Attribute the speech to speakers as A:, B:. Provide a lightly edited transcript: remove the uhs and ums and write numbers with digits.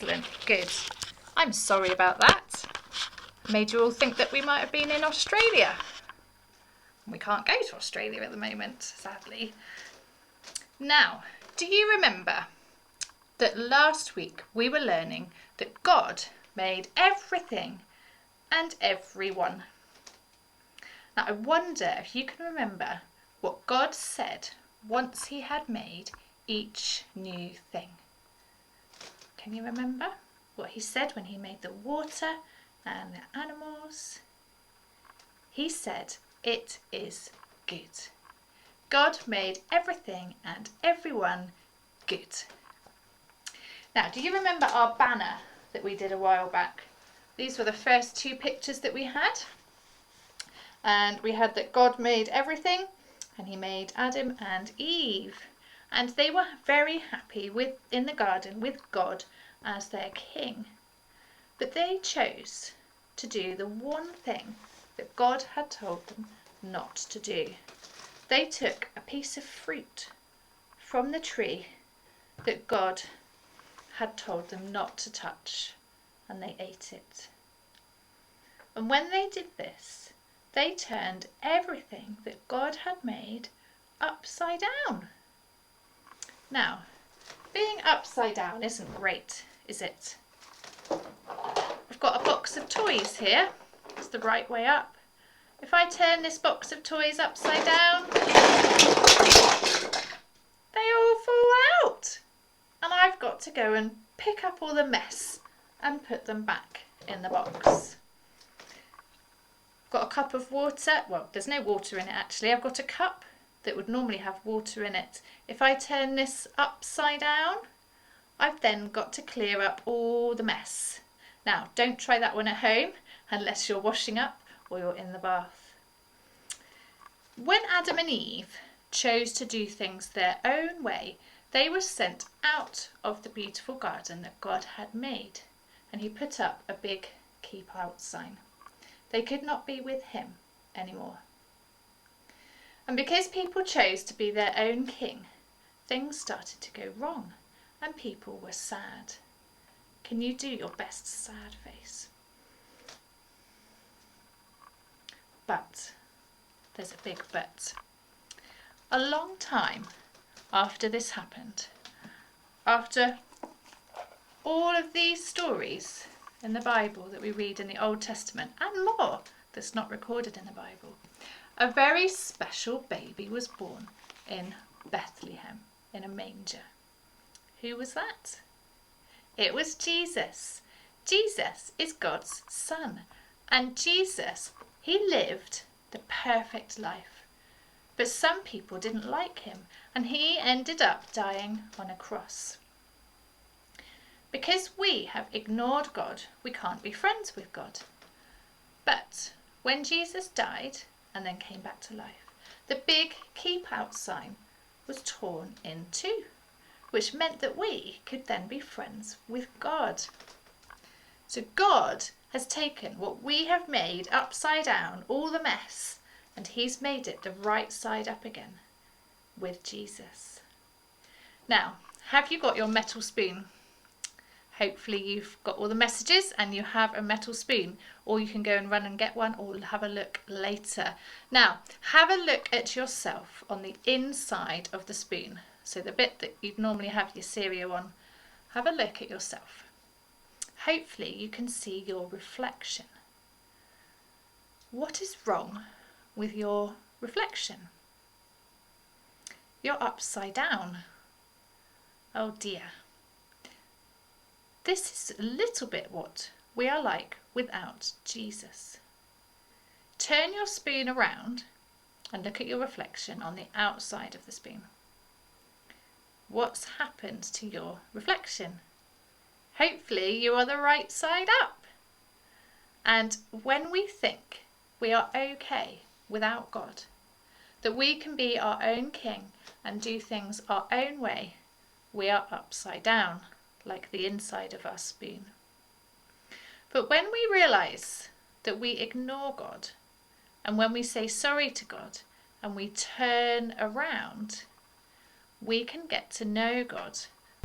A: Excellent. Good. I'm sorry about that. Made you all think that we might have been in Australia. We can't go to Australia at the moment, sadly. Now, do you remember that last week we were learning that God made everything and everyone? Now, I wonder if you can remember what God said once he had made each new thing. Can you remember what he said when he made the water and the animals? He said, "It is good." God made everything and everyone good. Now, do you remember our banner that we did a while back? These were the first two pictures that we had. And we had that God made everything, and he made Adam and Eve. And they were very happy in the garden with God as their king. But they chose to do the one thing that God had told them not to do. They took a piece of fruit from the tree that God had told them not to touch, and they ate it. And when they did this, they turned everything that God had made upside down. Now, being upside down isn't great, is it? I've got a box of toys here. It's the right way up. If I turn this box of toys upside down, they all fall out. And I've got to go and pick up all the mess and put them back in the box. I've got a cup of water. Well, there's no water in it actually. I've got a cup that would normally have water in it. If I turn this upside down, I've then got to clear up all the mess. Now, don't try that one at home unless you're washing up or you're in the bath. When Adam and Eve chose to do things their own way, they were sent out of the beautiful garden that God had made, and he put up a big keep out sign. They could not be with him anymore. And because people chose to be their own king, things started to go wrong and people were sad. Can you do your best sad face? But, there's a big but. A long time after this happened, after all of these stories in the Bible that we read in the Old Testament and more that's not recorded in the Bible, a very special baby was born in Bethlehem in a manger. Who was that? It was Jesus. Jesus is God's son, and Jesus, he lived the perfect life. But some people didn't like him, and he ended up dying on a cross. Because we have ignored God, we can't be friends with God. But when Jesus died and then came back to life, the big keep out sign was torn in two, which meant that we could then be friends with God. So God has taken what we have made upside down, all the mess, and he's made it the right side up again with Jesus. Now, have you got your metal spoon? Hopefully you've got all the messages and you have a metal spoon, or you can go and run and get one or have a look later. Now, have a look at yourself on the inside of the spoon. So the bit that you'd normally have your cereal on, have a look at yourself. Hopefully you can see your reflection. What is wrong with your reflection? You're upside down. Oh dear. This is a little bit what we are like without Jesus. Turn your spoon around and look at your reflection on the outside of the spoon. What's happened to your reflection? Hopefully you are the right side up. And when we think we are okay without God, that we can be our own king and do things our own way, we are upside down, like the inside of our spoon. But when we realise that we ignore God, and when we say sorry to God, and we turn around, we can get to know God